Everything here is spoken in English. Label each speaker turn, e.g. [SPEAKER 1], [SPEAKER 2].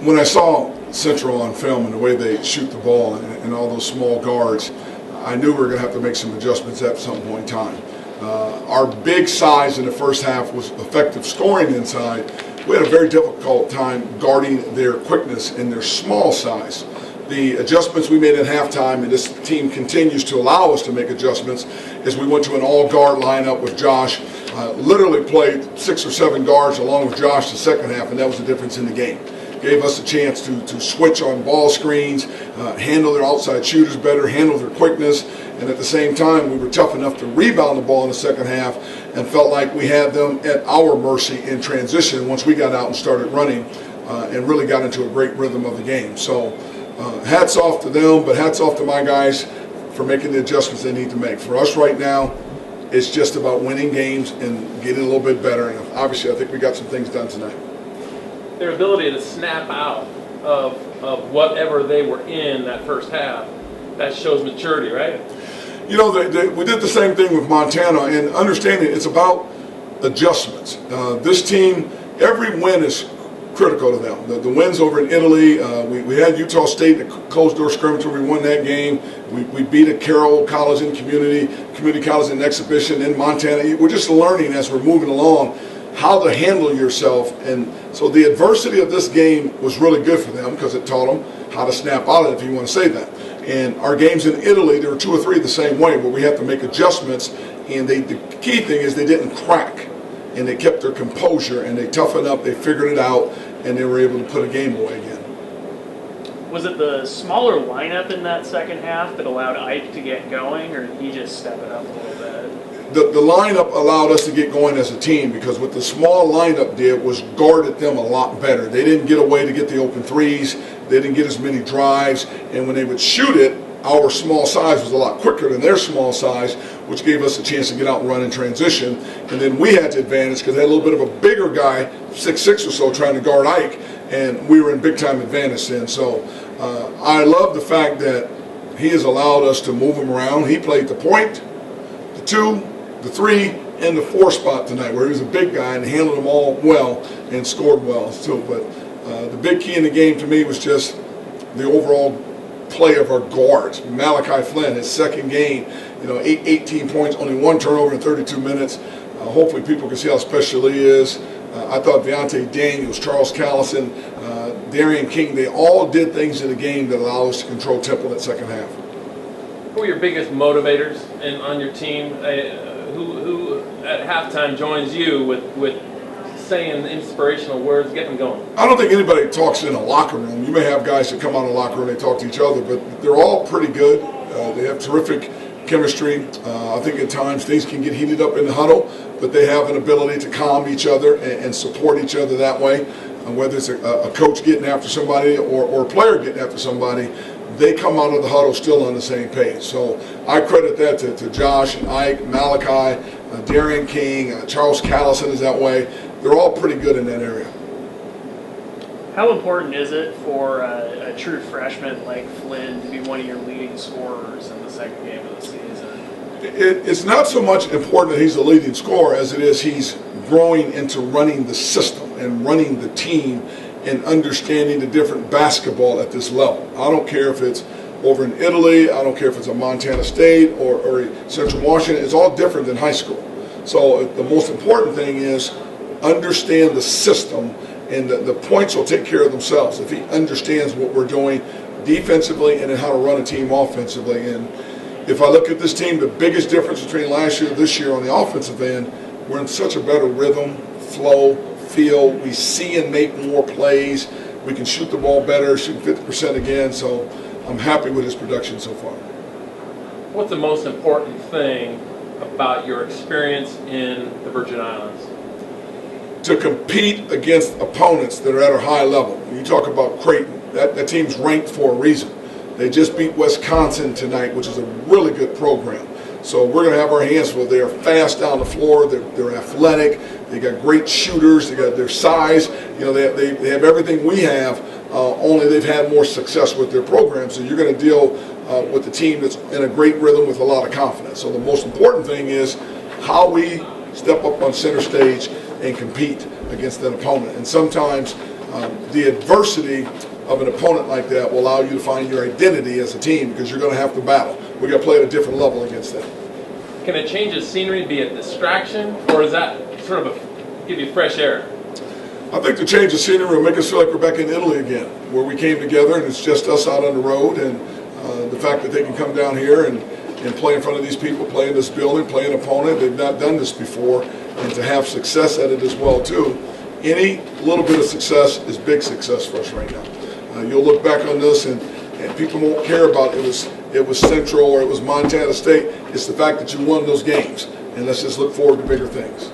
[SPEAKER 1] When I saw Central on film and the way they shoot the ball and all those small guards, I knew we were going to have to make some adjustments at some point in time. Our big size in the first half was effective scoring inside. We had a very difficult time guarding their quickness and their small size. The adjustments we made at halftime, and this team continues to allow us to make adjustments, is we went to an all-guard lineup with Josh. Literally played 6 or 7 guards along with Josh the second half, and that was the difference in the game. Gave us a chance to switch on ball screens, handle their outside shooters better, handle their quickness, and at the same time we were tough enough to rebound the ball in the second half and felt like we had them at our mercy in transition once we got out and started running and really got into a great rhythm of the game. So hats off to them, but hats off to my guys for making the adjustments they need to make. For us right now, it's just about winning games and getting a little bit better, and obviously I think we got some things done tonight.
[SPEAKER 2] Their ability to snap out of whatever they were in that first half, that shows maturity, right?
[SPEAKER 1] You know, we did the same thing with Montana, and understanding it's about adjustments. This team, every win is critical to them. The wins over in Italy, we had Utah State in a closed-door scrimmage where we won that game. We beat a Carroll College in community college in exhibition in Montana. We're just learning as we're moving along how to handle yourself, and so the adversity of this game was really good for them because it taught them how to snap out of it, if you want to say that. And our games in Italy, there were 2 or 3 the same way, where we had to make adjustments, and the key thing is they didn't crack, and they kept their composure, and they toughened up, they figured it out, and they were able to put a game away again.
[SPEAKER 3] Was it the smaller lineup in that second half that allowed Ike to get going, or did he just step it up a little bit?
[SPEAKER 1] The lineup allowed us to get going as a team, because what the small lineup did was guarded them a lot better. They didn't get away to get the open threes. They didn't get as many drives. And when they would shoot it, our small size was a lot quicker than their small size, which gave us a chance to get out and run in transition. And then we had the advantage because they had a little bit of a bigger guy, 6'6" or so, trying to guard Ike, and we were in big-time advantage then. So I love the fact that he has allowed us to move him around. He played the point, the 2, the 3, and the 4 spot tonight, where he was a big guy and handled them all well and scored well too. But the big key in the game to me was just the overall play of our guards. Malachi Flynn, his second game, 18 points, only 1 turnover in 32 minutes. Hopefully people can see how special he is. I thought Deontay Daniels, Charles Callison, Darian King, they all did things in the game that allowed us to control tempo in that second half.
[SPEAKER 2] Who are your biggest motivators on your team? Who at halftime joins you with saying inspirational words, getting them going?
[SPEAKER 1] I don't think anybody talks in a locker room. You may have guys that come out of the locker room and they talk to each other, but they're all pretty good. They have terrific chemistry. I think at times things can get heated up in the huddle, but they have an ability to calm each other and support each other that way. Whether it's a coach getting after somebody or a player getting after somebody, they come out of the huddle still on the same page. So I credit that to Josh and Ike, Malachi, Darian King, Charles Callison is that way. They're all pretty good in that area.
[SPEAKER 3] How important is it for a true freshman like Flynn to be one of your leading scorers in the second game of the season?
[SPEAKER 1] It's not so much important that he's the leading scorer as it is he's growing into running the system and running the team and understanding the different basketball at this level. I don't care if it's over in Italy, I don't care if it's a Montana State or Central Washington, it's all different than high school. So the most important thing is understand the system, and the points will take care of themselves if he understands what we're doing defensively and then how to run a team offensively. And if I look at this team, the biggest difference between last year and this year on the offensive end, we're in such a better rhythm, flow, feel. We see and make more plays. We can shoot the ball better, shoot 50% again. So I'm happy with his production so far.
[SPEAKER 2] What's the most important thing about your experience in the Virgin Islands?
[SPEAKER 1] To compete against opponents that are at a high level. You talk about Creighton. That team's ranked for a reason. They just beat Wisconsin tonight, which is a really good program. So we're going to have our hands full. They're fast down the floor. They're athletic. They got great shooters. They got their size. They have everything we have. Only they've had more success with their program. So you're going to deal with a team that's in a great rhythm with a lot of confidence. So the most important thing is how we step up on center stage and compete against an opponent. And sometimes The adversity of an opponent like that will allow you to find your identity as a team, because you're going to have to battle. We got to play at a different level against them.
[SPEAKER 2] Can a change of scenery be a distraction, or is that sort of give you fresh air?
[SPEAKER 1] I think the change of scenery will make us feel like we're back in Italy again, where we came together and it's just us out on the road, and the fact that they can come down here and play in front of these people, play in this building, play an opponent. They've not done this before, and to have success at it as well too. Any little bit of success is big success for us right now. You'll look back on this and people won't care about it was Central or it was Montana State. It's the fact that you won those games, and let's just look forward to bigger things.